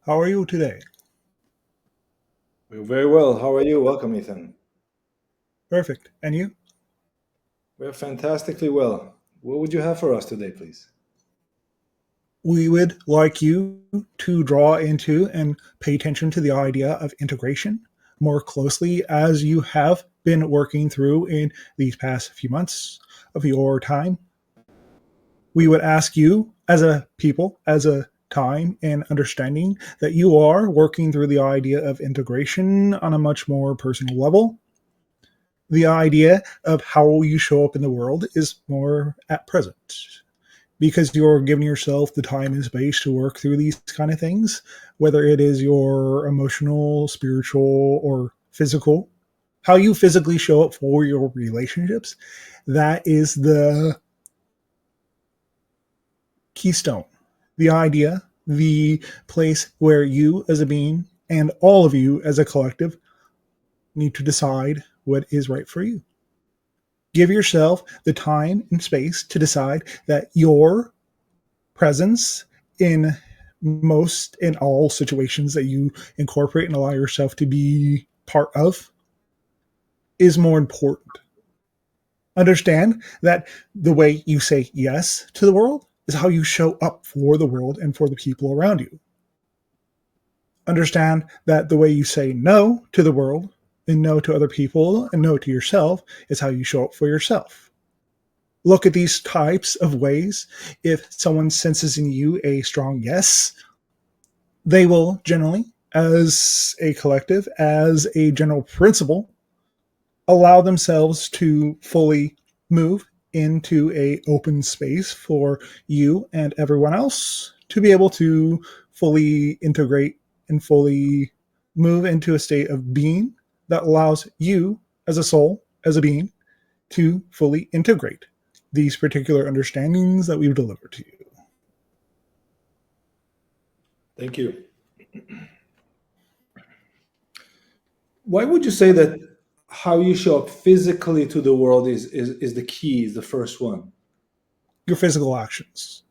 How are you today? We're very well. How are you? Welcome, Ethan. Perfect. And you? We're fantastically well. What would you have for us today, please? We would like you to draw into and pay attention to the idea of integration more closely as you have been working through in these past few months of your time. We would ask you, as a people, as a time and understanding that you are working through the idea of integration on a much more personal level. The idea of how you show up in the world is more at present because you're giving yourself the time and space to work through these kind of things, whether it is your emotional, spiritual, or physical, how you physically show up for your relationships. That is the keystone, the idea, the place where you as a being and all of you as a collective need to decide what is right for you. Give yourself the time and space to decide that your presence in most in all situations that you incorporate and allow yourself to be part of is more important. Understand that the way you say yes to the world is how you show up for the world and for the people around you. Understand that the way you say no to the world and no to other people and no to yourself is how you show up for yourself. Look at these types of ways. If someone senses in you a strong yes, they will generally, as a collective, as a general principle, allow themselves to fully move into a open space for you and everyone else to be able to fully integrate and fully move into a state of being that allows you as a soul, as a being, to fully integrate these particular understandings that we've delivered to you. Thank you. Why would you say that how you show up physically to the world is the key, is the first one? Your physical actions.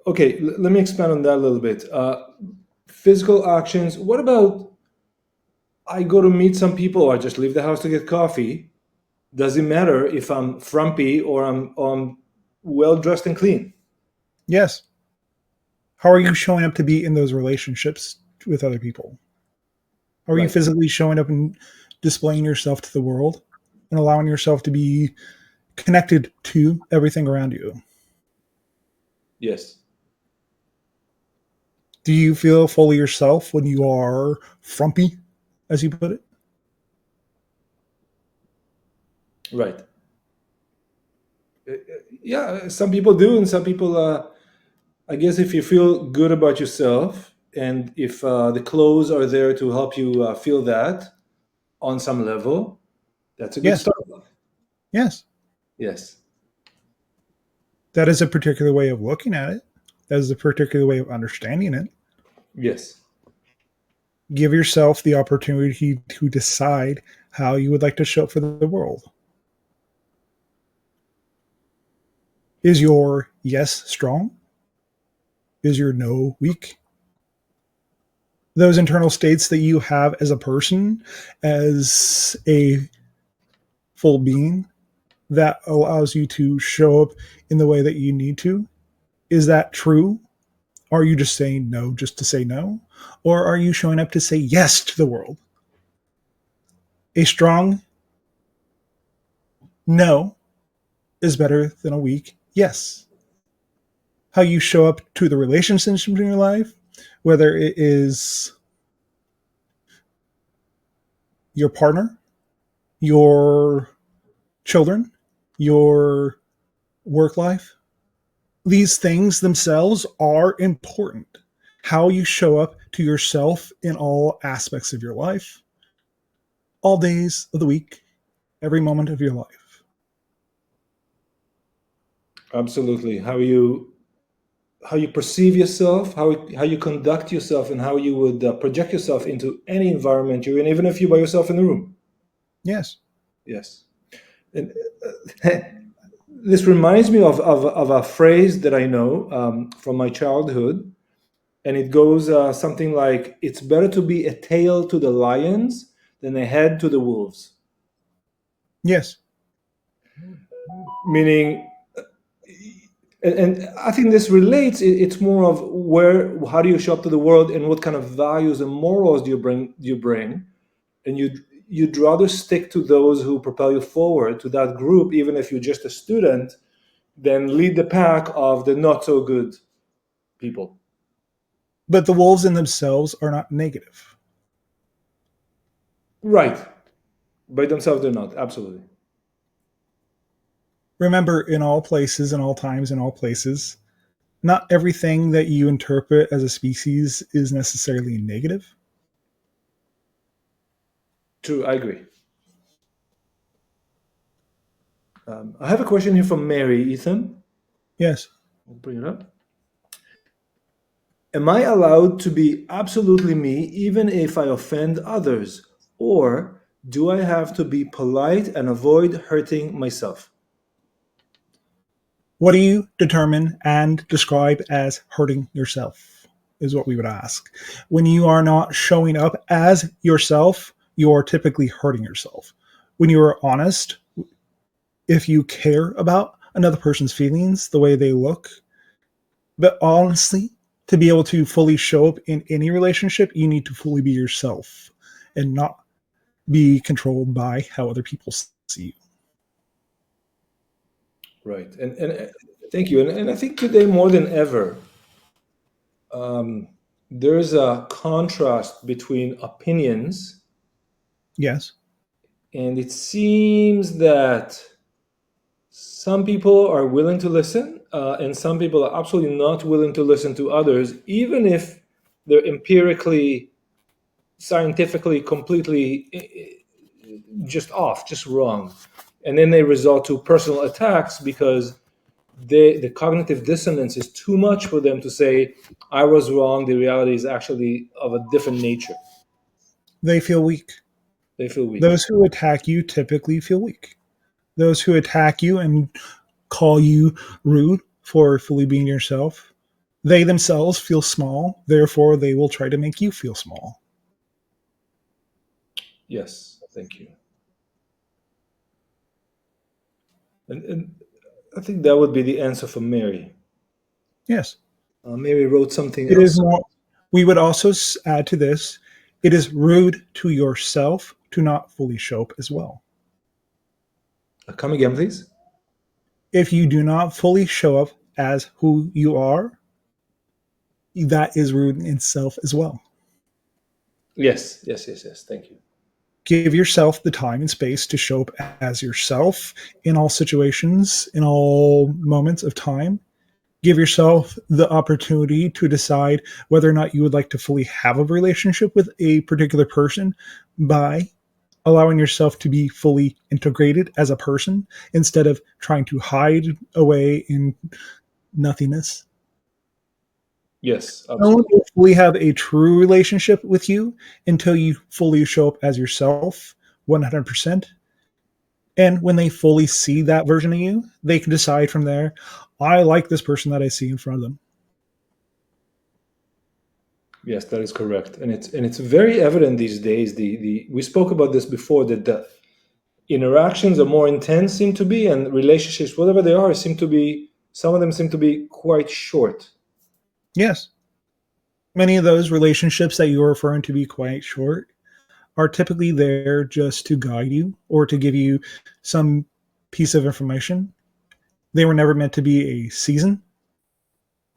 Okay, let me expand on that a little bit. Physical actions. What about I go to meet some people or I just leave the house to get coffee? Does it matter if I'm frumpy or I'm well dressed and clean? Yes. How are you showing up to be in those relationships with other people? How are you Right. physically showing up and displaying yourself to the world and allowing yourself to be connected to everything around you? Yes. Do you feel fully yourself when you are frumpy, as you put it? Right. Yeah, some people do, and some people. I guess if you feel good about yourself, and if the clothes are there to help you feel that on some level, that's a good Yes. start. Yes. Yes. That is a particular way of looking at it. That is a particular way of understanding it. Yes. Give yourself the opportunity to decide how you would like to show up for the world. Is your yes strong? Is your no weak? Those internal states that you have as a person, as a full being that allows you to show up in the way that you need to, is that true? Are you just saying no just to say no? Or are you showing up to say yes to the world? A strong no is better than a weak yes. How you show up to the relationships in your life, whether it is your partner, your children, your work life, these things themselves are important. How you show up to yourself in all aspects of your life, all days of the week, every moment of your life. Absolutely. How you perceive yourself, how you conduct yourself, and how you would project yourself into any environment you're in, even if you're by yourself in the room. Yes. Yes. And this reminds me of a phrase that I know from my childhood, and it goes something like, "It's better to be a tail to the lions than a head to the wolves." Yes. Meaning, and I think this relates. It's more of how do you show up to the world, and what kind of values and morals do you bring, and you'd rather stick to those who propel you forward to that group, even if you're just a student, than lead the pack of the not so good people. But the wolves in themselves are not negative. Right. By themselves, they're not. Absolutely. Remember, in all places, in all times, in all places, not everything that you interpret as a species is necessarily negative. True. I agree. I have a question here from Mary, Ethan. Yes. I'll bring it up. Am I allowed to be absolutely me even if I offend others? Or do I have to be polite and avoid hurting myself? What do you determine and describe as hurting yourself? Is what we would ask. When you are not showing up as yourself, you are typically hurting yourself. When you are honest, if you care about another person's feelings, the way they look, but honestly, to be able to fully show up in any relationship, you need to fully be yourself and not be controlled by how other people see you. Right. And thank you. And I think today more than ever, there's a contrast between opinions, Yes. and it seems that some people are willing to listen, and some people are absolutely not willing to listen to others, even if they're empirically, scientifically, completely just off, just wrong. And then they resort to personal attacks because the cognitive dissonance is too much for them to say, I was wrong, the reality is actually of a different nature. They feel weak. They feel weak. Those who attack you typically feel weak. Those who attack you and call you rude for fully being yourself, they themselves feel small. Therefore, they will try to make you feel small. Yes, thank you. And I think that would be the answer for Mary. Yes. Mary wrote something It is else. more, we would also add to this, it is rude to yourself to not fully show up as well. Come again, please. If you do not fully show up as who you are, that is rude in itself as well. Yes, yes, yes, yes. Thank you. Give yourself the time and space to show up as yourself in all situations, in all moments of time. Give yourself the opportunity to decide whether or not you would like to fully have a relationship with a particular person by allowing yourself to be fully integrated as a person instead of trying to hide away in nothingness. Yes, No one absolutely. will fully have a true relationship with you until you fully show up as yourself 100%. And when they fully see that version of you, they can decide from there, I like this person that I see in front of them. Yes, that is correct, and it's very evident these days. The we spoke about this before, that the interactions are more intense, seem to be, and relationships, whatever they are, seem to be, some of them seem to be quite short. Yes. Many of those relationships that you're referring to be quite short are typically there just to guide you or to give you some piece of information. They were never meant to be a season,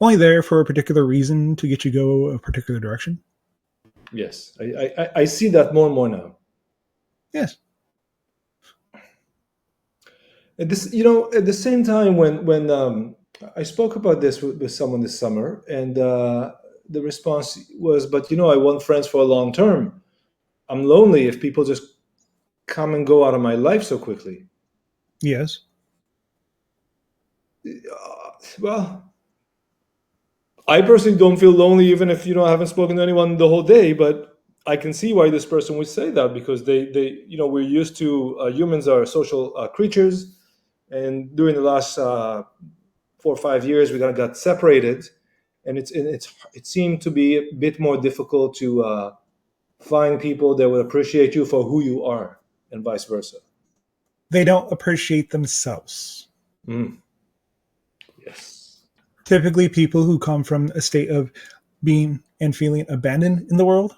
only there for a particular reason to get you go a particular direction. Yes, I see that more and more now. Yes. At the same time, when I spoke about this with someone this summer, and the response was, "But I want friends for a long term. I'm lonely if people just come and go out of my life so quickly." Yes. Well, I personally don't feel lonely even if I haven't spoken to anyone the whole day. But I can see why this person would say that, because we're used to, humans are social creatures, and during the last 4 or 5 years, we kind of got separated, and it seemed to be a bit more difficult to find people that would appreciate you for who you are, and vice versa. They don't appreciate themselves. Mm. Yes. Typically, people who come from a state of being and feeling abandoned in the world,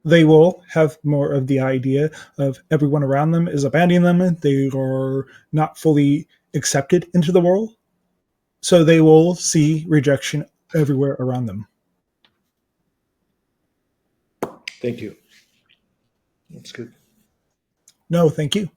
they will have more of the idea of everyone around them is abandoning them. They are not fully accepted into the world. So they will see rejection everywhere around them. Thank you. That's good. No, thank you.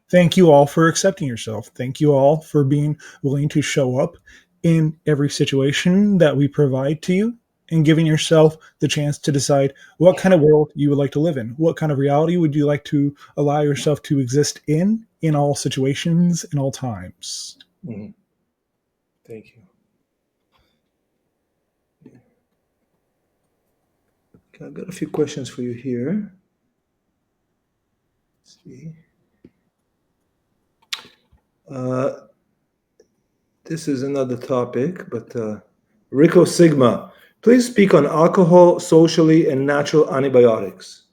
Thank you all for accepting yourself. Thank you all for being willing to show up in every situation that we provide to you and giving yourself the chance to decide what kind of world you would like to live in. What kind of reality would you like to allow yourself to exist in all situations, in all times? Mhm. Thank you. Okay, I've got a few questions for you here. Let's see. Uh, this is another topic, but Rico Sigma, please speak on alcohol socially and natural antibiotics.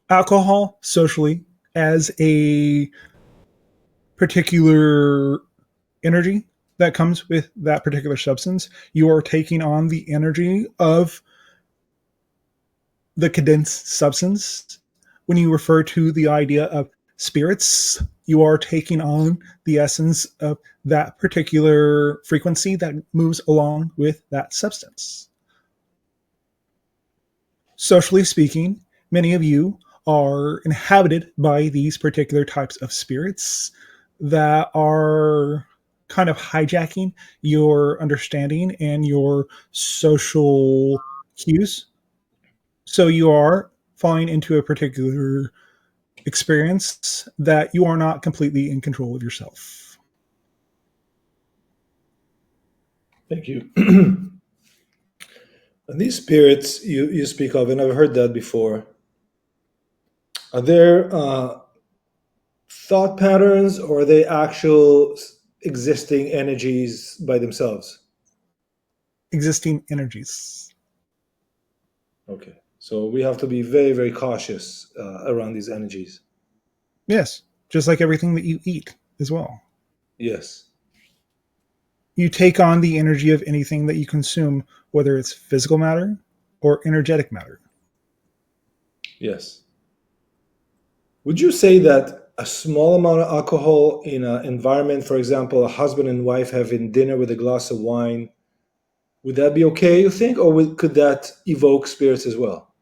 Alcohol, socially, as a particular energy that comes with that particular substance, you are taking on the energy of the condensed substance. When you refer to the idea of spirits, you are taking on the essence of that particular frequency that moves along with that substance. Socially speaking, many of you are inhabited by these particular types of spirits that are kind of hijacking your understanding and your social cues. So you are falling into a particular experience that you are not completely in control of yourself. Thank you. And these spirits you speak of, and I've heard that before, are there thought patterns, or are they actual existing energies by themselves? Existing energies. Okay. So we have to be very, very cautious around these energies. Yes, just like everything that you eat as well. Yes. You take on the energy of anything that you consume, whether it's physical matter or energetic matter. Yes. Would you say that a small amount of alcohol in an environment, for example, a husband and wife having dinner with a glass of wine, would that be okay, you think, or could that evoke spirits as well?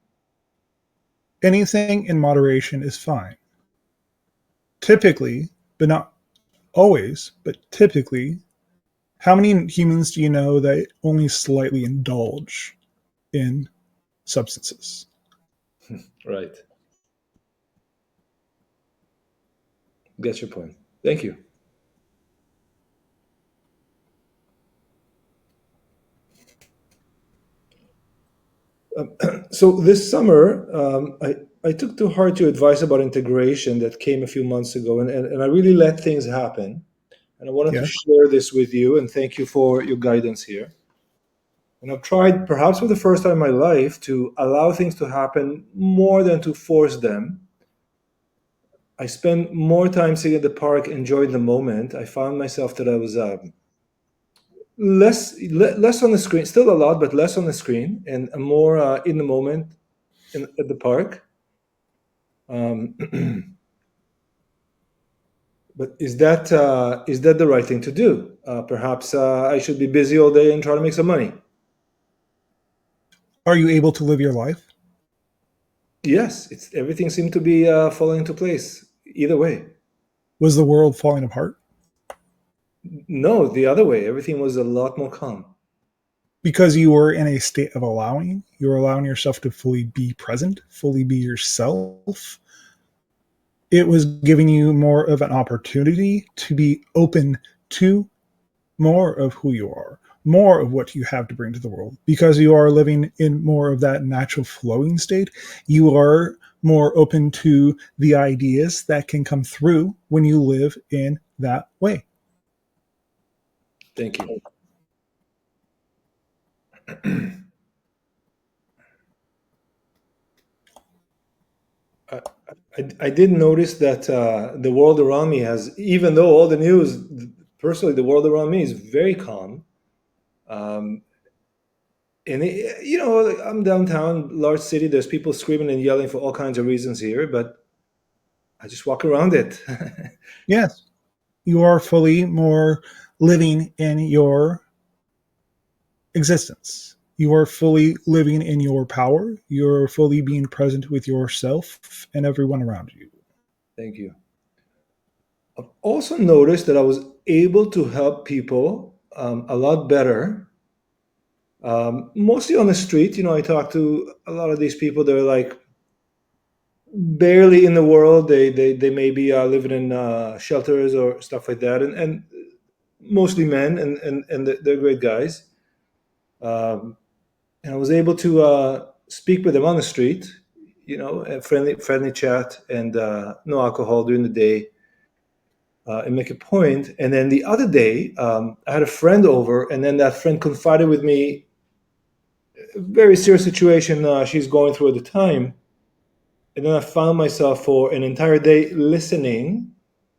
Anything in moderation is fine. Typically, but not always, but typically, how many humans do you know that only slightly indulge in substances? Right. Get your point. Thank you. So this summer, I took to heart your advice about integration that came a few months ago, and I really let things happen. And I wanted to Yes. share this with you, and thank you for your guidance here. And I've tried, perhaps for the first time in my life, to allow things to happen more than to force them. I spent more time sitting at the park, enjoying the moment. I found myself that I was less on the screen, still a lot, but less on the screen, and more in the moment at the park. Um, but is that the right thing to do? Perhaps I should be busy all day and try to make some money. Are you able to live your life? Yes, it's everything seemed to be falling into place. Either way. Was the world falling apart? No, the other way. Everything was a lot more calm. Because you were in a state of allowing, you were allowing yourself to fully be present, fully be yourself. It was giving you more of an opportunity to be open to more of who you are, more of what you have to bring to the world because you are living in more of that natural flowing state. You are more open to the ideas that can come through when you live in that way. Thank you. I, I did notice that the world around me has, even though all the news, personally, the world around me is very calm. Um, and I'm downtown, large city. There's people screaming and yelling for all kinds of reasons here, but I just walk around it. Yes, you are fully more living in your existence. You are fully living in your power. You're fully being present with yourself and everyone around you. Thank you. I've also noticed that I was able to help people a lot better. Mostly on the street, I talk to a lot of these people. They're like barely in the world. They maybe living in shelters or stuff like that, and mostly men, and they're great guys. Um, and I was able to speak with them on the street, a friendly chat, and no alcohol during the day, and make a point. And then the other day, I had a friend over, and then that friend confided with me a very serious situation she's going through at the time. And then I found myself for an entire day listening.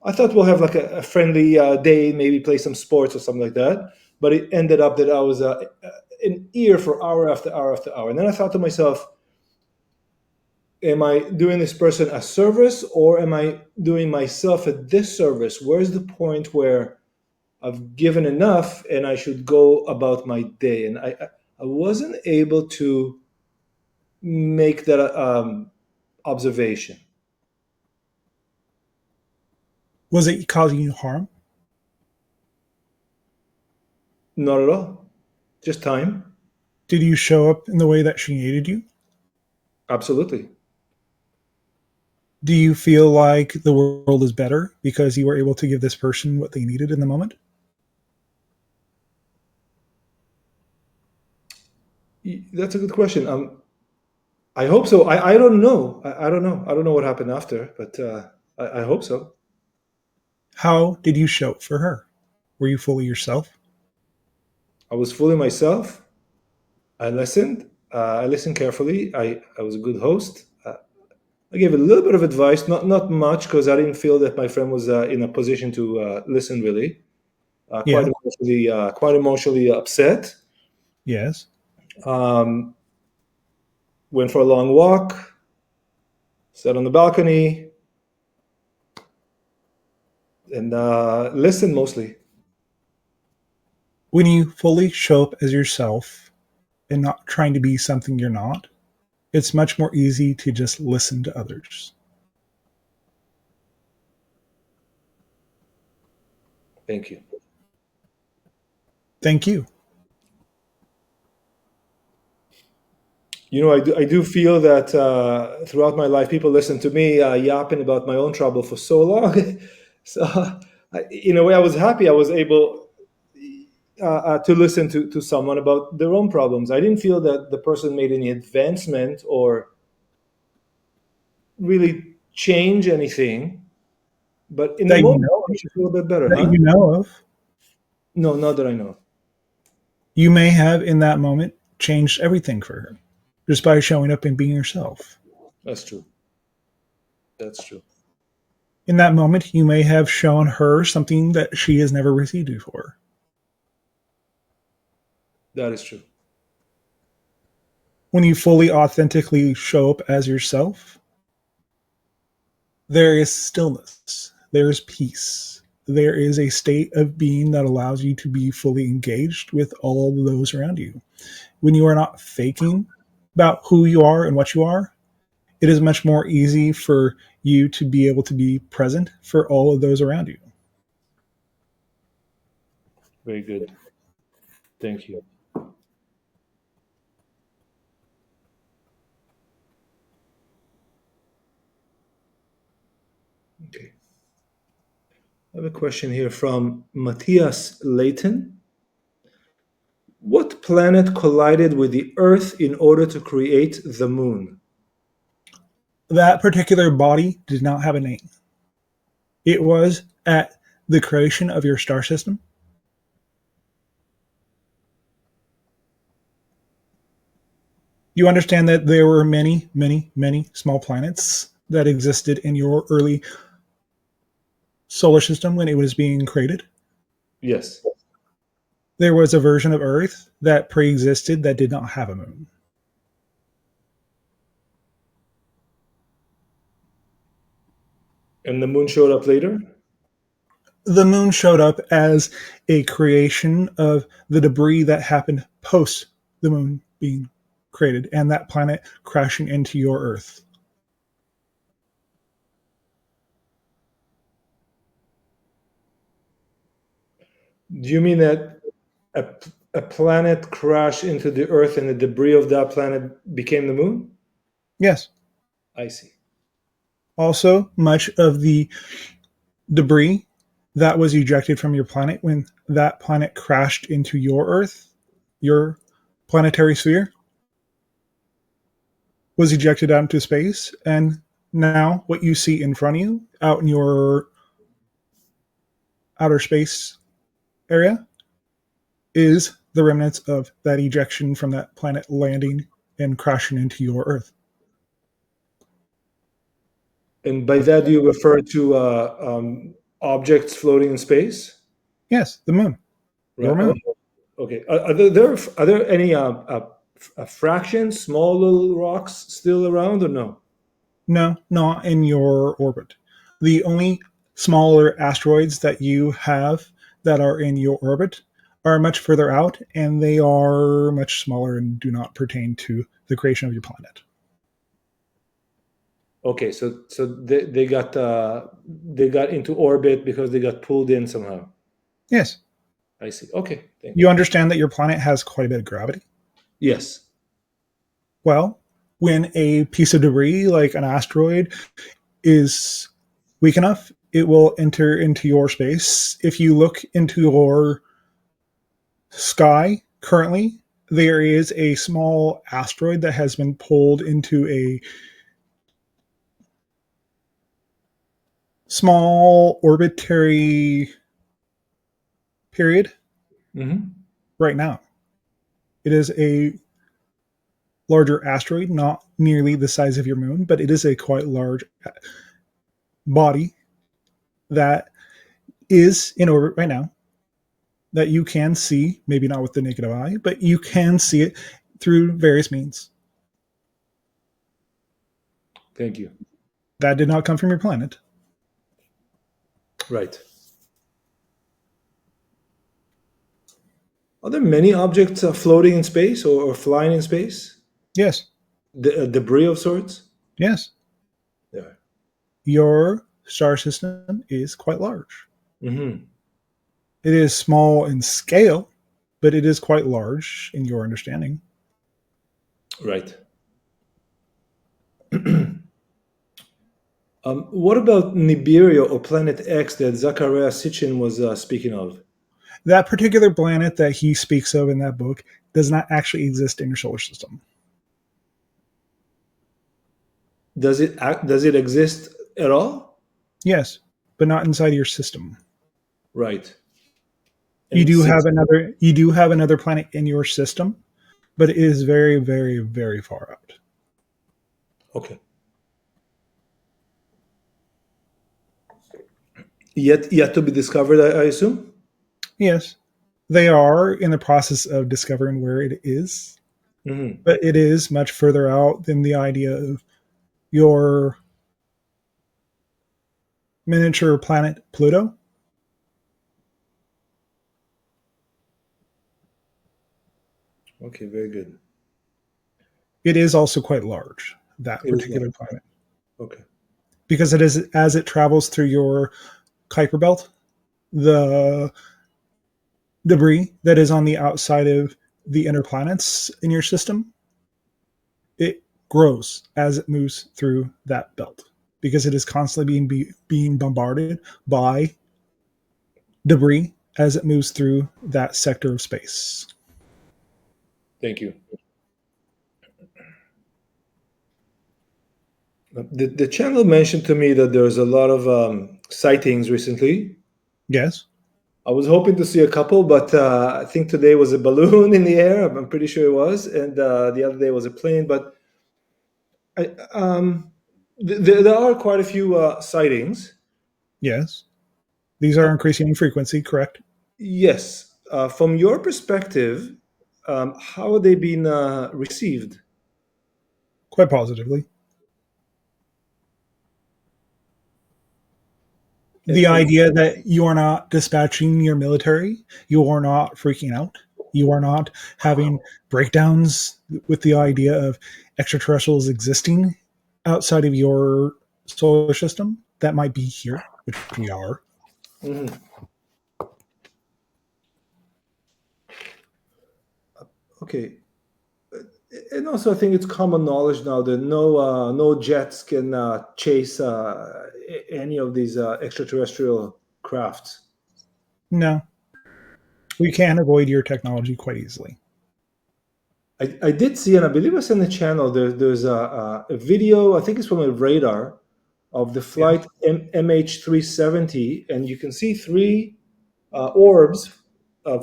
I thought we'll have like a friendly day, maybe play some sports or something like that. But it ended up that I was an ear for hour after hour after hour. And then I thought to myself, am I doing this person a service or am I doing myself a disservice? Where's the point where I've given enough and I should go about my day? And I wasn't able to make that observation. Was it causing you harm? Not at all. Just time. Did you show up in the way that she needed you? Absolutely. Do you feel like the world is better because you were able to give this person what they needed in the moment? That's a good question. I hope so. I don't know. I don't know. I don't know what happened after, but I hope so. How did you show up for her? Were you fully yourself? I was fully myself. I listened. I listened carefully. I was a good host. I gave a little bit of advice, not much, because I didn't feel that my friend was in a position to listen really. Yes. Quite emotionally upset. Yes. Um, Went for a long walk. Sat on the balcony and listened mostly. When you fully show up as yourself and not trying to be something you're not, it's much more easy to just listen to others. Thank you. Thank you. I do feel that throughout my life, people listen to me yapping about my own trouble for so long. So, in a way, I was happy I was able to listen to someone about their own problems. I didn't feel that the person made any advancement or really change anything. But in the That you moment, know it makes you feel a bit better, that huh? you know of. No, not that I know. You may have in that moment changed everything for her just by showing up and being yourself. That's true. That's true. In that moment, you may have shown her something that she has never received before. That is true. When you fully authentically show up as yourself, there is stillness, there is peace, there is a state of being that allows you to be fully engaged with all of those around you. When you are not faking about who you are and what you are, it is much more easy for you to be able to be present for all of those around you. Very good. Thank you. Okay. I have a question here from Matthias Layton. What planet collided with the Earth in order to create the moon? That particular body did not have a name. It was at the creation of your star system. You understand that there were many, many, many small planets that existed in your early solar system when it was being created. Yes. There was a version of Earth that pre-existed that did not have a moon. And the moon showed up later? The moon showed up as a creation of the debris that happened post the moon being created and that planet crashing into your Earth. Do you mean that a, a planet crashed into the Earth and the debris of that planet became the moon? Yes. I see. Also, much of the debris that was ejected from your planet when that planet crashed into your Earth, your planetary sphere, was ejected out into space. And now, what you see in front of you out in your outer space area is the remnants of that ejection from that planet landing and crashing into your Earth. And by that, do you refer to objects floating in space? Yes, the moon, your Right. moon. Okay. Are there any fractions, small little rocks still around, or no? No, not in your orbit. The only smaller asteroids that you have that are in your orbit are much further out, and they are much smaller and do not pertain to the creation of your planet. Okay. So they got into orbit because they got pulled in somehow. Yes. I see. Okay. Thank you. You understand that your planet has quite a bit of gravity? Yes. Well, when a piece of debris like an asteroid is weak enough, it will enter into your space. If you look into your sky currently, there is a small asteroid that has been pulled into a small orbitary period Hmm. right now. It is a larger asteroid, not nearly the size of your moon, but it is a quite large body that is in orbit right now that you can see, maybe not with the naked eye, but you can see it through various means. Thank you. That did not come from your planet. Right. Are there many objects floating in space or flying in space? Yes, Debris of sorts? yes. Yeah. Your star system is quite large. Hmm. It is small in scale, but it is quite large in your understanding. Right. What about Nibiru or Planet X that Zachariah Sitchin was speaking of? That particular planet that he speaks of in that book does not actually exist in your solar system. Does it exist at all? Yes, but not inside your system. Right. You And do have since another planet in your system, but it is very, very, very far out. okay, yet to be discovered, I assume. Yes, they are in the process of discovering where it is, Hmm. but it is much further out than the idea of your miniature planet Pluto. Okay, very good. It is also quite large, that It is particular large. planet, Okay. because it is as it travels through your Kuiper belt, the debris that is on the outside of the inner planets in your system, it grows as it moves through that belt because it is constantly being bombarded by debris as it moves through that sector of space. Thank you. The channel mentioned to me that there's a lot of sightings recently. Yes. I was hoping to see a couple, but I think today was a balloon in the air. I'm pretty sure it was, and the other day was a plane. But I, there are quite a few sightings. Yes. These Uh, are increasing in frequency, correct? yes, from your perspective, how are they being received? Quite positively. The And idea that you are not dispatching your military, you are not freaking out, you are not having breakdowns with the idea of extraterrestrials existing outside of your solar system that might be here, which we are. mhm. Okay, and also I think it's common knowledge now that no jets can chase any of these extraterrestrial crafts. No, we can avoid your technology quite easily. I did see, and I believe it's in the channel. There's a video. I think it's from a radar of the Yes. flight MH370, and you can see three orbs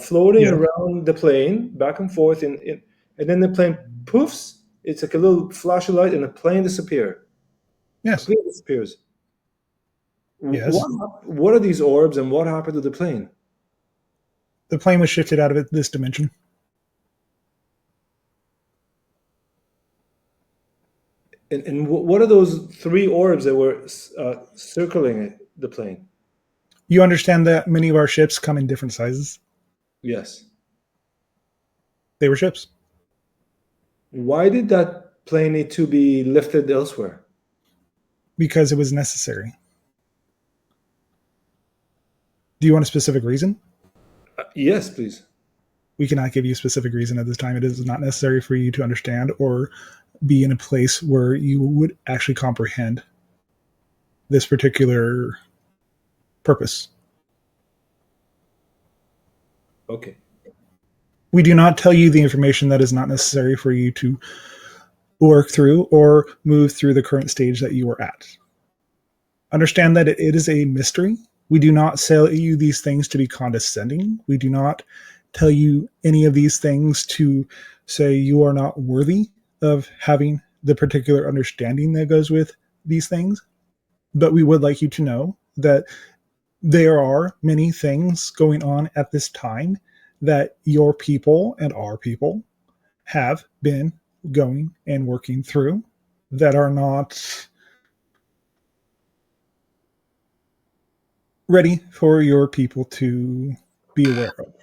floating Yes. around the plane back and forth, and then the plane poofs. It's like a little flash of light, and the plane disappears. Yes. Completely disappears. Yes. What are these orbs, and what happened to the plane? The plane was shifted out of this dimension And what are those three orbs that were circling the plane? You understand that many of our ships come in different sizes. Yes. They were ships Why did that plane need to be lifted elsewhere? because it was necessary. Do you want a specific reason? Yes, please. We cannot give you a specific reason at this time. It is not necessary for you to understand or be in a place where you would actually comprehend this particular purpose. Okay. We do not tell you the information that is not necessary for you to work through or move through the current stage that you are at. Understand that it is a mystery. We do not sell you these things to be condescending. We do not tell you any of these things to say you are not worthy of having the particular understanding that goes with these things. But we would like you to know that there are many things going on at this time that your people and our people have been going and working through that are not ready for your people to be aware of.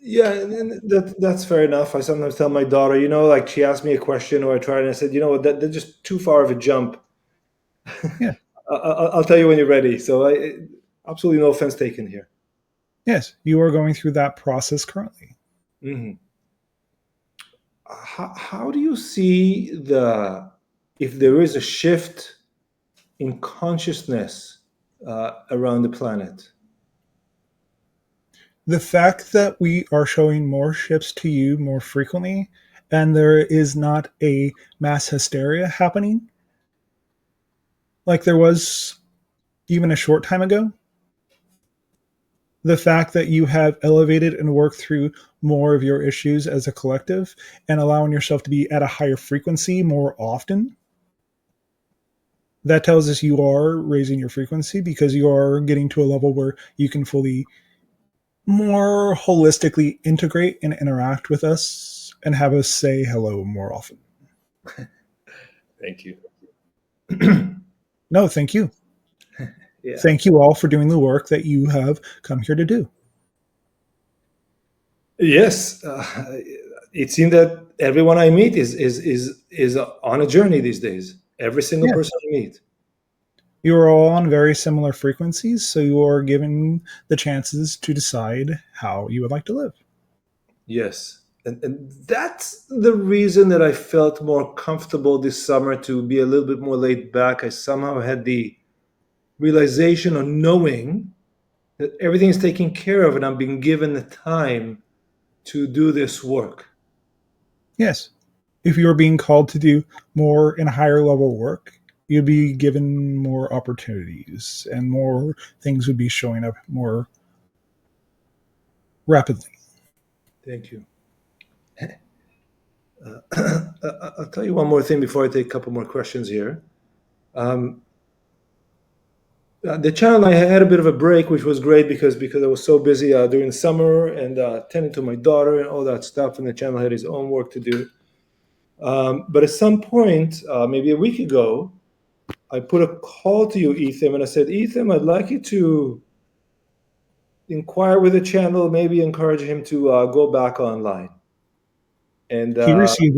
Yeah, and that's fair enough. I sometimes tell my daughter, like she asked me a question or I tried, and I said, what, that's just too far of a jump. Yeah. I'll tell you when you're ready. So absolutely no offense taken here. Yes, you are going through that process currently. Hmm. How do you see if there is a shift in consciousness around the planet? The fact that we are showing more ships to you more frequently and there is not a mass hysteria happening like there was even a short time ago, the fact that you have elevated and worked through more of your issues as a collective and allowing yourself to be at a higher frequency more often, that tells us you are raising your frequency because you are getting to a level where you can fully more holistically integrate and interact with us and have us say hello more often. Thank you. No, thank you. Yeah. Thank you all for doing the work that you have come here to do. Yes, it seems that everyone I meet is on a journey these days. Every single Yes. person I meet. You are all on very similar frequencies, so you are given the chances to decide how you would like to live. Yes, and that's the reason that I felt more comfortable this summer to be a little bit more laid back. I somehow had the realization of knowing that everything is taken care of, and I'm being given the time to do this work. Yes. If you are being called to do more and higher level work, you'd be given more opportunities and more things would be showing up more rapidly. Thank you. I'll tell you one more thing before I take a couple more questions here. Um, the channel, I had a bit of a break, which was great because I was so busy during the summer and tending to my daughter and all that stuff, and the channel had its own work to do. But at some point, maybe a week ago, I put a call to you, Ethium, and I said, Ethium, I'd like you to inquire with the channel, maybe encourage him to go back online. And He received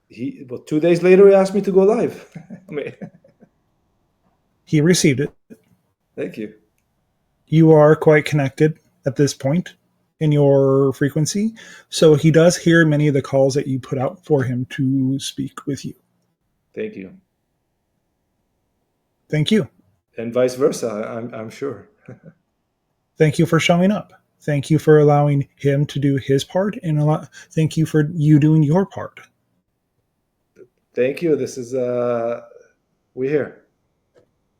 it. well, 2 days later, he asked me to go live. I mean, He received it. thank you. You are quite connected at this point in your frequency. So he does hear many of the calls that you put out for him to speak with you. Thank you. Thank you. And vice versa, I'm sure. Thank you for showing up. Thank you for allowing him to do his part, and thank you for you doing your part. Thank you. This is, we're here.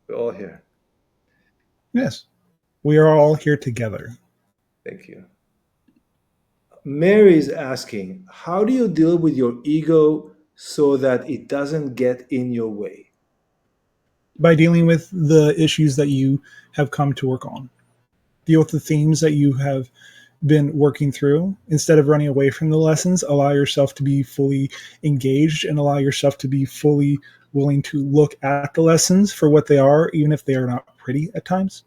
We're all here. Yes, we are all here together. Thank you. Mary's asking, how do you deal with your ego so that it doesn't get in your way? By dealing with the issues that you have come to work on, deal with the themes that you have been working through. Instead of running away from the lessons, allow yourself to be fully engaged and allow yourself to be fully willing to look at the lessons for what they are, even if they are not pretty at times.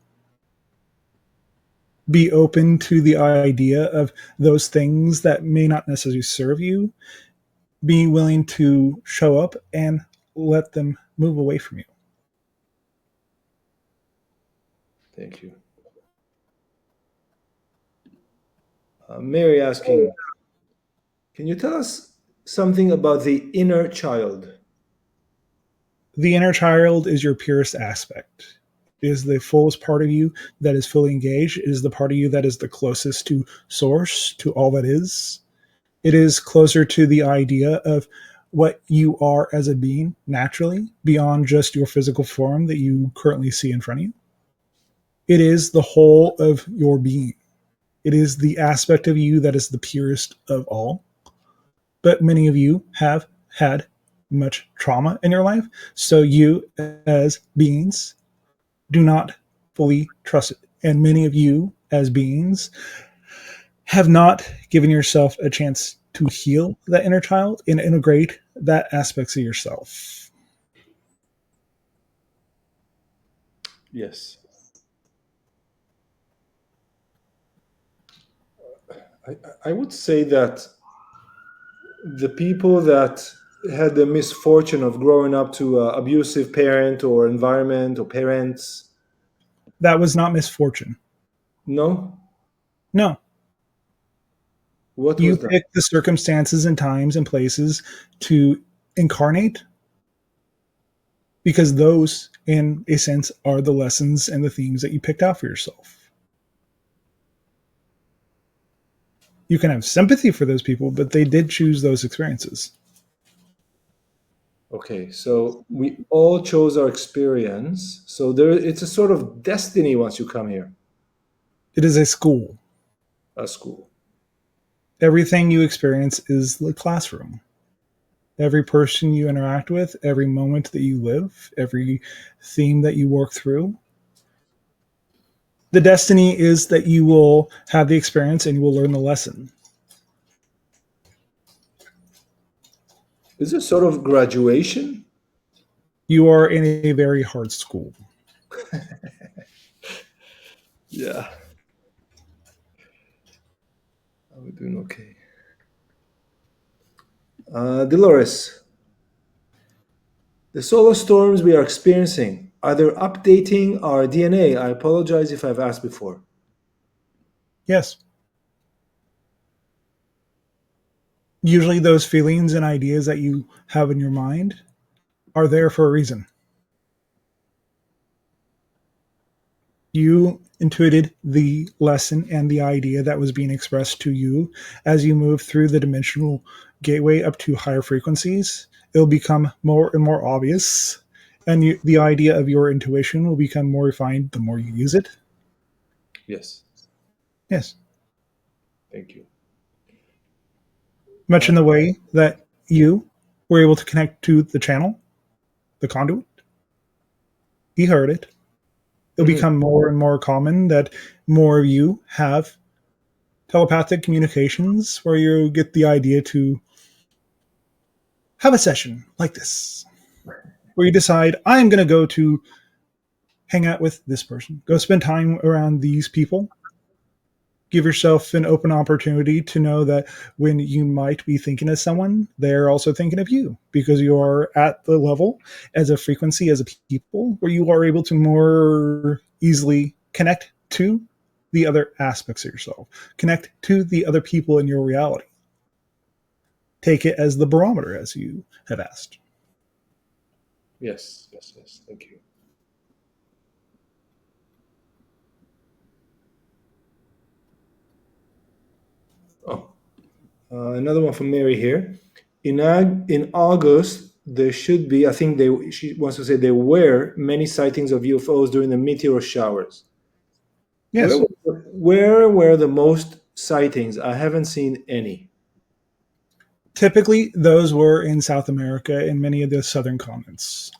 Be open to the idea of those things that may not necessarily serve you. Be willing to show up and let them move away from you. Thank you. Mary asking, can you tell us something about the inner child? The inner child is your purest aspect. It is the fullest part of you that is fully engaged. It is the part of you that is the closest to source, to all that is. It is closer to the idea of what you are as a being naturally, beyond just your physical form that you currently see in front of you. It is the whole of your being. It is the aspect of you that is the purest of all. But many of you have had much trauma in your life, so you as beings do not fully trust it. And many of you as beings have not given yourself a chance to heal that inner child and integrate that aspects of yourself. Yes. I would say that the people that had the misfortune of growing up to an abusive parent or environment or parents, That was not misfortune. no? No. What You was that? pick the circumstances and times and places to incarnate because those, in a sense, are the lessons and the themes that you picked out for yourself. You can have sympathy for those people, but they did choose those experiences. Okay, so we all chose our experience. So it's a sort of destiny once you come here, It is a school. a school. Everything you experience is the classroom. Every person you interact with, every moment that you live, every theme that you work through. The destiny is that you will have the experience and you will learn the lesson. Is it sort of graduation? You are in a very hard school. Yeah. We're doing okay. Dolores, the solar storms we are experiencing, are they updating our DNA? I apologize if I've asked before. Yes. Usually, those feelings and ideas that you have in your mind are there for a reason. You intuited the lesson and the idea that was being expressed to you as you move through the dimensional gateway up to higher frequencies. It'll become more and more obvious, and the idea of your intuition will become more refined the more you use it. Yes. Yes. Thank you. Much in the way that you were able to connect to the channel, the conduit. He heard it. It'll Mhm. become more and more common that more of you have telepathic communications where you get the idea to have a session like this, where you decide, I'm going to go to hang out with this person, go spend time around these people. Give yourself an open opportunity to know that when you might be thinking of someone, they're also thinking of you because you are at the level as a frequency, as a people, where you are able to more easily connect to the other aspects of yourself, connect to the other people in your reality. Take it as the barometer, as you have asked. Yes. Yes. Yes. Thank you. Oh, another one from Mary here. In August, there should be. I think she wants to say there were many sightings of UFOs during the meteor showers. Where Yes, where were the most sightings? I haven't seen any. typically those were in South America and many of the southern continents.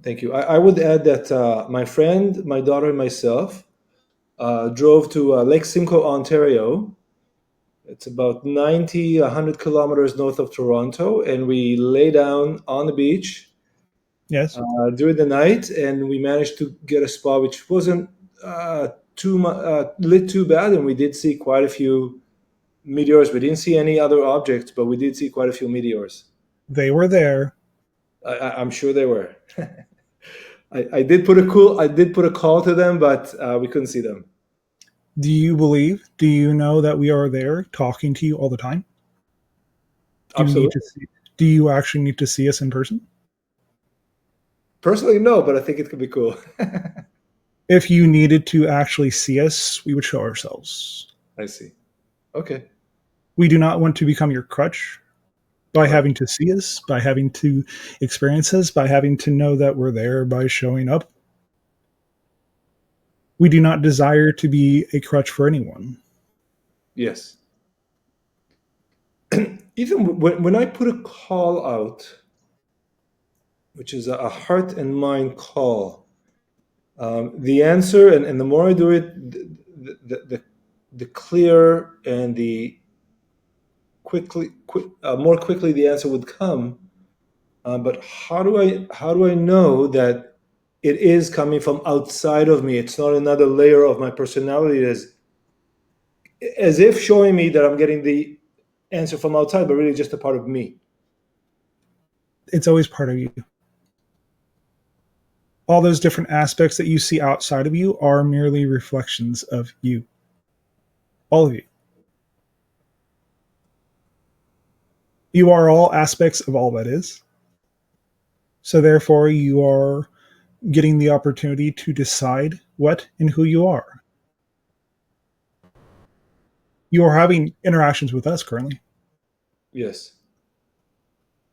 Thank you. I would add that my friend, my daughter, and myself drove to Lake Simcoe, Ontario. It's about 90, 100 kilometers north of Toronto. And we lay down on the beach Yes, during the night, and we managed to get a spot which wasn't lit too bad. And we did see quite a few meteors. We didn't see any other objects, but we did see quite a few meteors. they were there. I'm sure they were. I did put a call to them, but we couldn't see them. Do you know that we are there talking to you all the time? Do you need to Absolutely. see, do you actually need to see us in person? Personally, no, but I think it could be cool. If you needed to actually see us, we would show ourselves. I see. Okay. We do not want to become your crutch by Right. having to see us, by having to experience us, by having to know that we're there by showing up. We do not desire to be a crutch for anyone. Yes. Even when I put a call out, which is a heart and mind call, the answer, and the more I do it, the clearer and the more quickly the answer would come. But how do I know that it is coming from outside of me? It's not another layer of my personality as if showing me that I'm getting the answer from outside, but really just a part of me. It's always part of you. All those different aspects that you see outside of you are merely reflections of you. All of you. You are all aspects of all that is. So therefore, you are getting the opportunity to decide what and who you are. You are having interactions with us currently. Yes.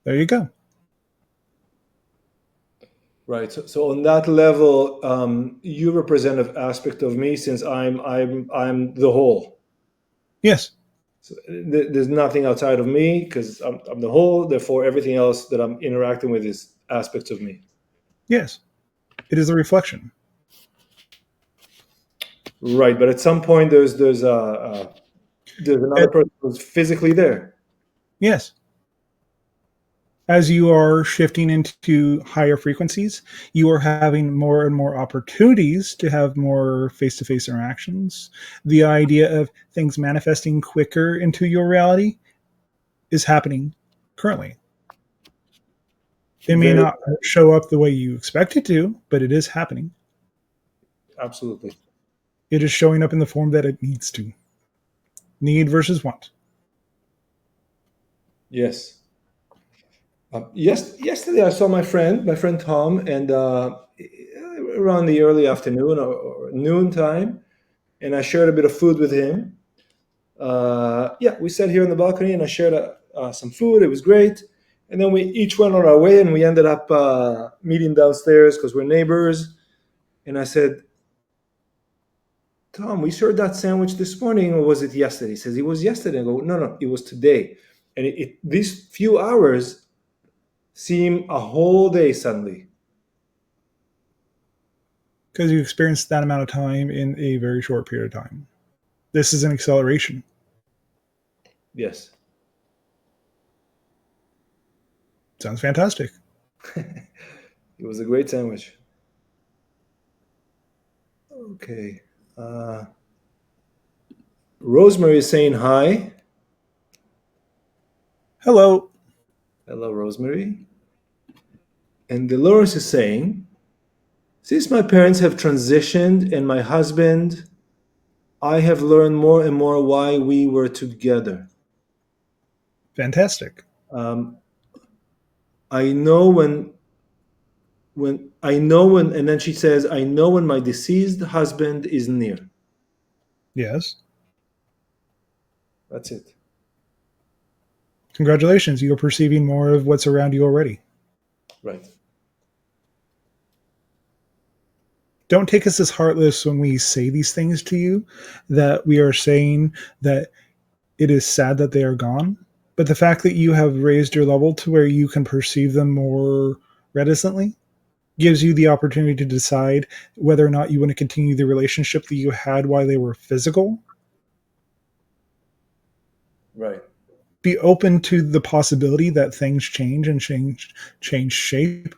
There you go. Right. So on that level, you represent an aspect of me since I'm the whole. Yes, So there's nothing outside of me because I'm the whole. Therefore, everything else that I'm interacting with is aspects of me. yes. It is a reflection. Right. But at some point, there's another It, person who's physically there. yes. As you are shifting into higher frequencies, you are having more and more opportunities to have more face to face interactions. The idea of things manifesting quicker into your reality is happening currently. It may Very not show up the way you expect it to, but it is happening. absolutely. It is showing up in the form that it needs to. Need versus want. Yes. Yesterday I saw my friend Tom, and around the early afternoon or noon time, and I shared a bit of food with him. Yeah, we sat here on the balcony, and I shared some food. It was great. And then we each went on our way, and we ended up meeting downstairs because we're neighbors. And I said, Tom, we shared that sandwich this morning, or was it yesterday? He says, it was yesterday. I go, no, it was today. And these few hours seem a whole day suddenly. Because you experienced that amount of time in a very short period of time. This is an acceleration. Yes. Sounds fantastic. It was a great sandwich. Okay. Rosemary is saying hi. Hello. Hello, Rosemary. And Dolores is saying, since my parents have transitioned and my husband, I have learned more and more why we were together. Fantastic. I know when, and then she says, I know when my deceased husband is near. Yes. That's it. Congratulations. You're perceiving more of what's around you already. Right. Don't take us as heartless when we say these things to you, that we are saying that it is sad that they are gone. But the fact that you have raised your level to where you can perceive them more reticently gives you the opportunity to decide whether or not you want to continue the relationship that you had while they were physical. Right. Be open to the possibility that things change and change shape,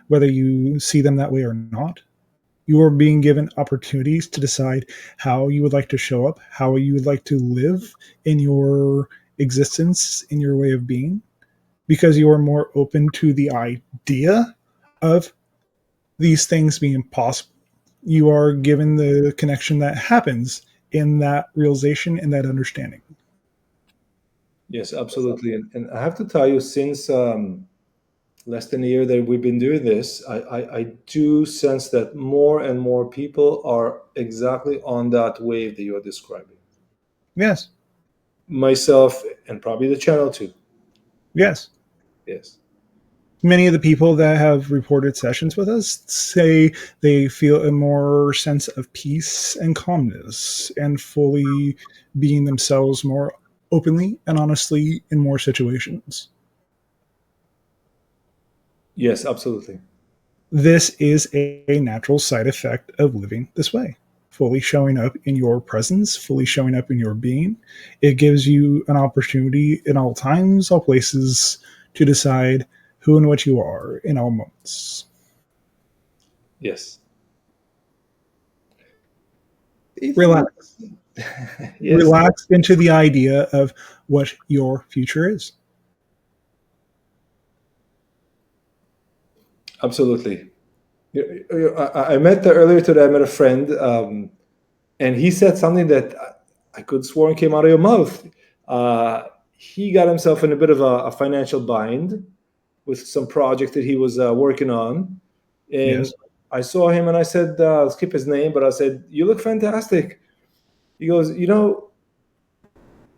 whether you see them that way or not. You are being given opportunities to decide how you would like to show up, how you would like to live in your existence, in your way of being, because you are more open to the idea of these things being possible. You are given the connection that happens in that realization and that understanding. Yes, absolutely. And I have to tell you, since less than a year that we've been doing this, I do sense that more and more people are exactly on that wave that you're describing. Yes. Myself and probably the channel too. Yes. Yes. Many of the people that have reported sessions with us say they feel a more sense of peace and calmness and fully being themselves more openly and honestly in more situations. Yes, absolutely. This is a natural side effect of living this way. Fully showing up in your presence, fully showing up in your being. It gives you an opportunity in all times, all places to decide who and what you are in all moments. Yes. Relax. Yes, Relax into the idea of what your future is. absolutely. I met earlier today. I met a friend, and he said something that I could sworn came out of your mouth. He got himself in a bit of a financial bind with some project that he was working on, and Yes. I saw him and I said, I'll skip his name, but I said, "You look fantastic." He goes,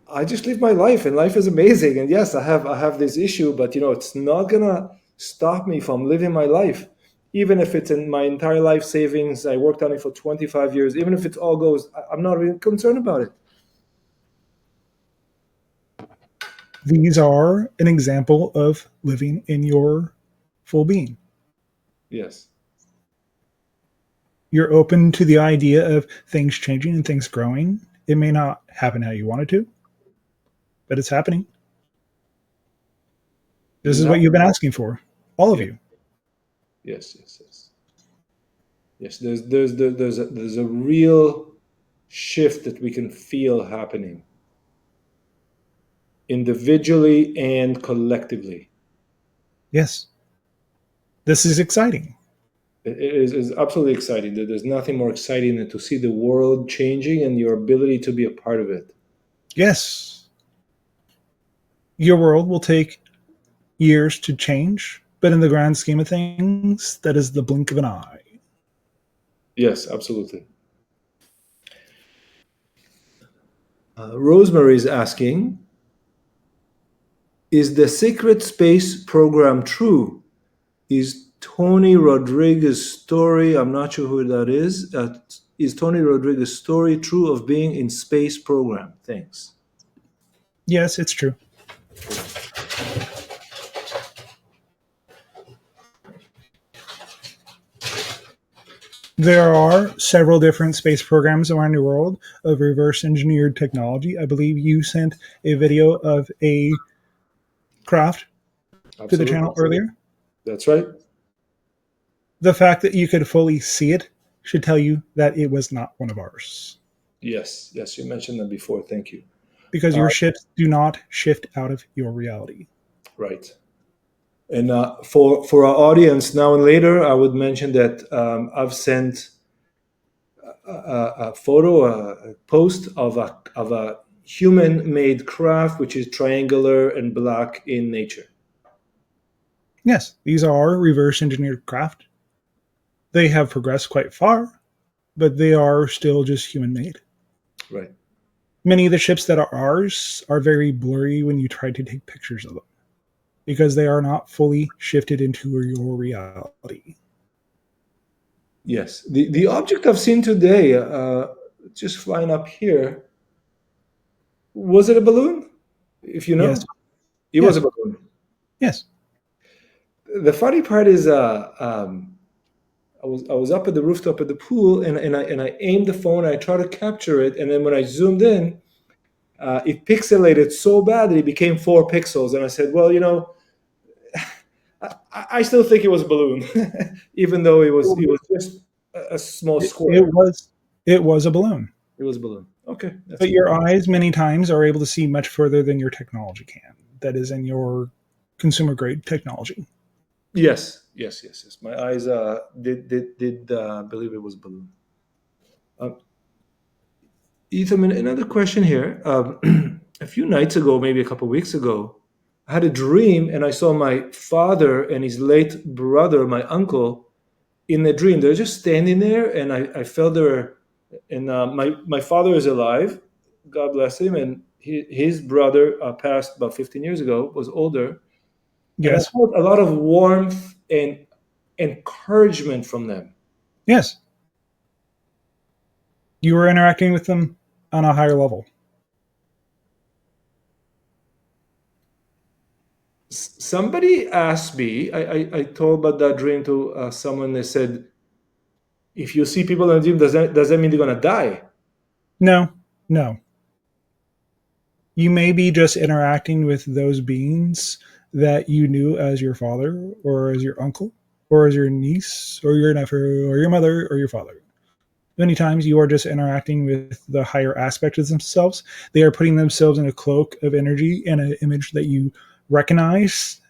I just live my life, and life is amazing. And yes, I have this issue, but it's not gonna stop me from living my life, even if it's in my entire life savings. I worked on it for 25 years. Even if it all goes, I'm not really concerned about it. These are an example of living in your full being. Yes, You're open to the idea of things changing and things growing. It may not happen how you want it to, but it's happening. this This is is what you've happening. been asking for, all of Yeah. you. Yes, yes, yes, yes. There's a real shift that we can feel happening individually and collectively. Yes, this is exciting. It is absolutely exciting. There's nothing more exciting than to see the world changing and your ability to be a part of it. Yes, your world will take years to change, but in the grand scheme of things, that is the blink of an eye. Yes, absolutely. Rosemary is asking, is the secret space program true? Is Tony Rodriguez's story, I'm not sure who that is Tony Rodriguez's story true of being in space program? Thanks. Yes, it's true. There are several different space programs around the world of reverse engineered technology. I believe you sent a video of a craft to the Absolutely. channel earlier. That's right. The fact that you could fully see it should tell you that it was not one of ours, Yes, yes, you mentioned that before. Thank you. because Uh, your ships do not shift out of your reality. right. And for our audience now and later, I would mention that I've sent a photo, a post of a human-made craft, which is triangular and black in nature. Yes, these are reverse engineered craft. They have progressed quite far, but they are still just human made. Right. Many of the ships that are ours are very blurry when you try to take pictures of them, because they are not fully shifted into your reality. Yes. The object I've seen today, just flying up here, was it a balloon? If you Yes, know, it was a yes, balloon. yes, The funny part is, I was up at the rooftop at the pool, and I aimed the phone. I tried to capture it, and then when I zoomed in, it pixelated so bad that it became 4 pixels. And I said, well, I still think it was a balloon, even though it was just a small it square. was it was a balloon. It was a balloon. Okay, that's But good. your eyes many times are able to see much further than your technology can. That is in your consumer grade technology. Yes, yes, yes, yes. My eyes did believe it was a balloon. Um, Ethan, another question here. A few nights ago, maybe a couple weeks ago, I had a dream, and I saw my father and his late brother, my uncle, in the dream. They're just standing there, and I felt there. And my father is alive, God bless him, and his brother passed about 15 years ago, was older, and I Yes, felt a lot of warmth and encouragement from them. yes, you were interacting with them on a higher level. Somebody asked me, I told about that dream to someone. They said, if you see people in the dream, does that mean they're going to die? No, no. You may be just interacting with those beings that you knew as your father or as your uncle or as your niece or your nephew or your mother or your father. Many times you are just interacting with the higher aspect of themselves. They are putting themselves in a cloak of energy and an image that you recognize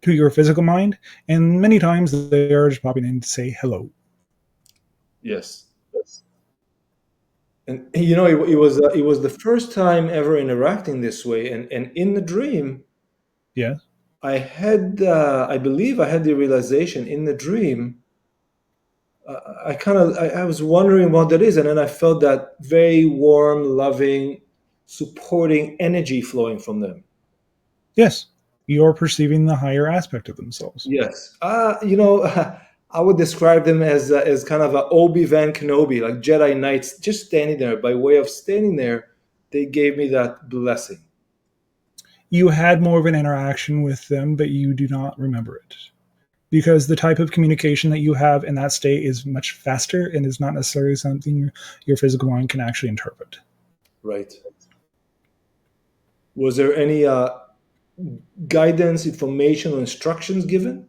to your physical mind. And many times they are just popping in to say hello. Yes. And it was the first time ever interacting this way, and in the dream, Yes. I believe I had the realization in the dream. I was wondering what that is, and then I felt that very warm, loving, supporting energy flowing from them. Yes. You're perceiving the higher aspect of themselves. Yes. I would describe them as kind of a Obi-Wan Kenobi, like Jedi Knights, just standing there. By way of standing there, they gave me that blessing. You had more of an interaction with them, but you do not remember it. Because the type of communication that you have in that state is much faster and is not necessarily something your physical mind can actually interpret. Right. Was there any guidance, information, or instructions given?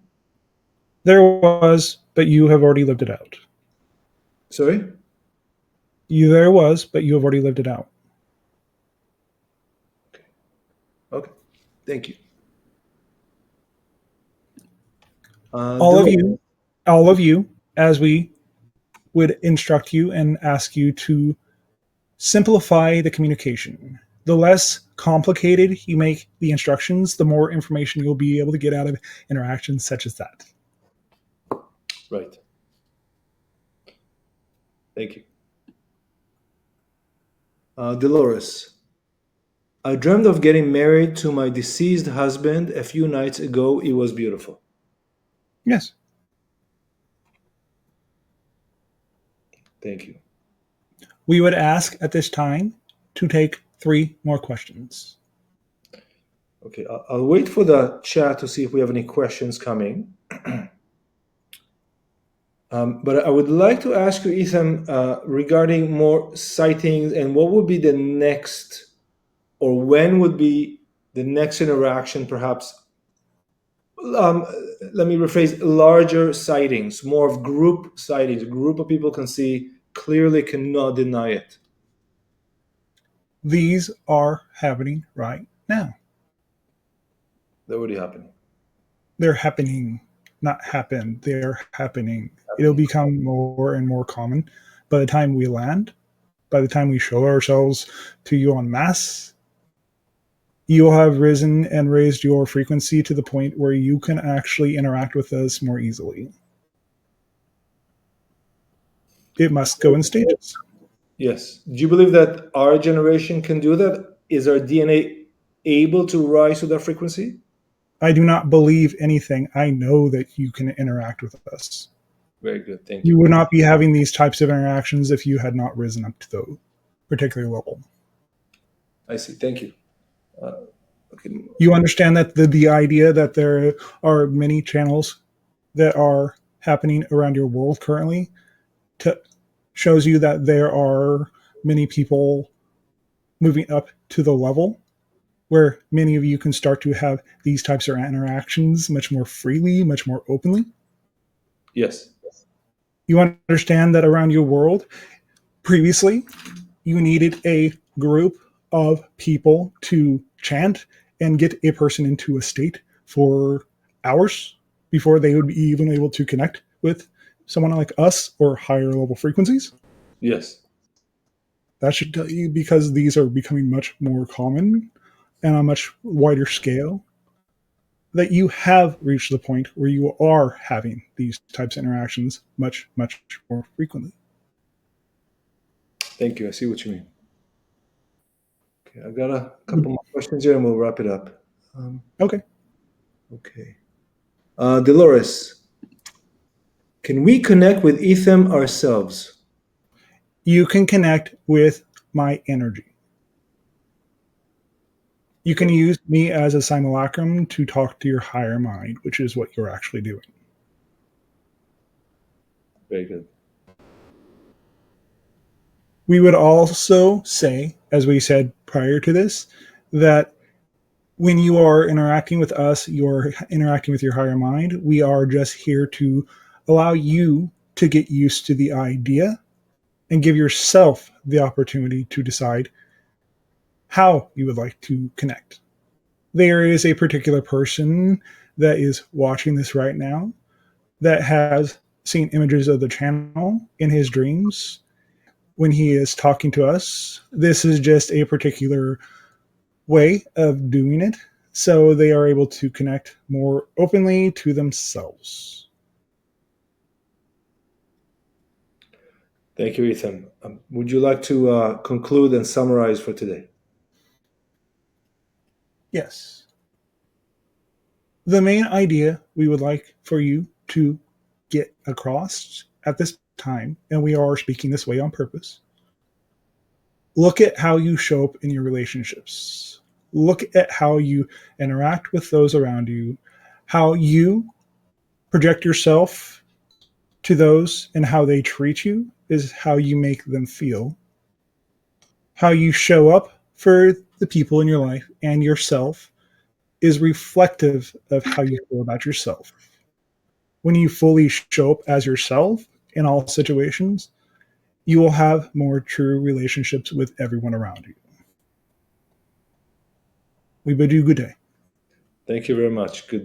There was, but you have already lived it out. Sorry? You there was, but you have already lived it out. Okay. Thank you. All of you, all of you, as we would instruct you and ask you to simplify the communication. The less complicated you make the instructions, the more information you'll be able to get out of interactions such as that. Right. Thank you. Dolores, I dreamed of getting married to my deceased husband a few nights ago. It was beautiful. Yes. Thank you. We would ask at this time to take 3 more questions. Okay, I'll wait for the chat to see if we have any questions coming. But I would like to ask you, Ethan, regarding more sightings and what would be the next, or when would be the next interaction, perhaps. Um, Let me rephrase, larger sightings, more of group sightings, a group of people can see clearly, cannot deny it. These are happening right now. That already happening. They're happening, not happen. They're happening. It'll Happening. become more and more common by the time we land, by the time we show ourselves to you en masse. You'll have risen and raised your frequency to the point where you can actually interact with us more easily. It must go in stages. Yes. Do you believe that our generation can do that? Is our DNA able to rise to that frequency? I do not believe anything. I know that you can interact with us. Very good. Thank You you. would not be having these types of interactions if you had not risen up to the particular level. I see. Thank you. Okay. You understand that the idea that there are many channels that are happening around your world currently to, shows you that there are many people moving up to the level where many of you can start to have these types of interactions much more freely, much more openly. Yes. You understand that around your world, previously, you needed a group of people to chant and get a person into a state for hours before they would be even able to connect with someone like us or higher level frequencies. Yes. That should tell you because these are becoming much more common and on a much wider scale that you have reached the point where you are having these types of interactions much, much more frequently. Thank you. I see what you mean. Okay. I've got a couple more questions here and we'll wrap it up. Okay. Okay. Dolores, can we connect with Ethium ourselves? You can connect with my energy. You can use me as a simulacrum to talk to your higher mind, which is what you're actually doing. Very good. We would also say, as we said prior to this, that when you are interacting with us, you're interacting with your higher mind. We are just here to allow you to get used to the idea and give yourself the opportunity to decide how you would like to connect. There is a particular person that is watching this right now that has seen images of the channel in his dreams when he is talking to us. This is just a particular way of doing it so they are able to connect more openly to themselves. Thank you, Ethan. Would you like to conclude and summarize for today? Yes. The main idea we would like for you to get across at this time, and we are speaking this way on purpose, look at how you show up in your relationships. Look at how you interact with those around you, how you project yourself to those, and how they treat you is how you make them feel. How you show up for the people in your life and yourself is reflective of how you feel about yourself. When you fully show up as yourself in all situations, you will have more true relationships with everyone around you. We bid you good day. Thank you very much. Good.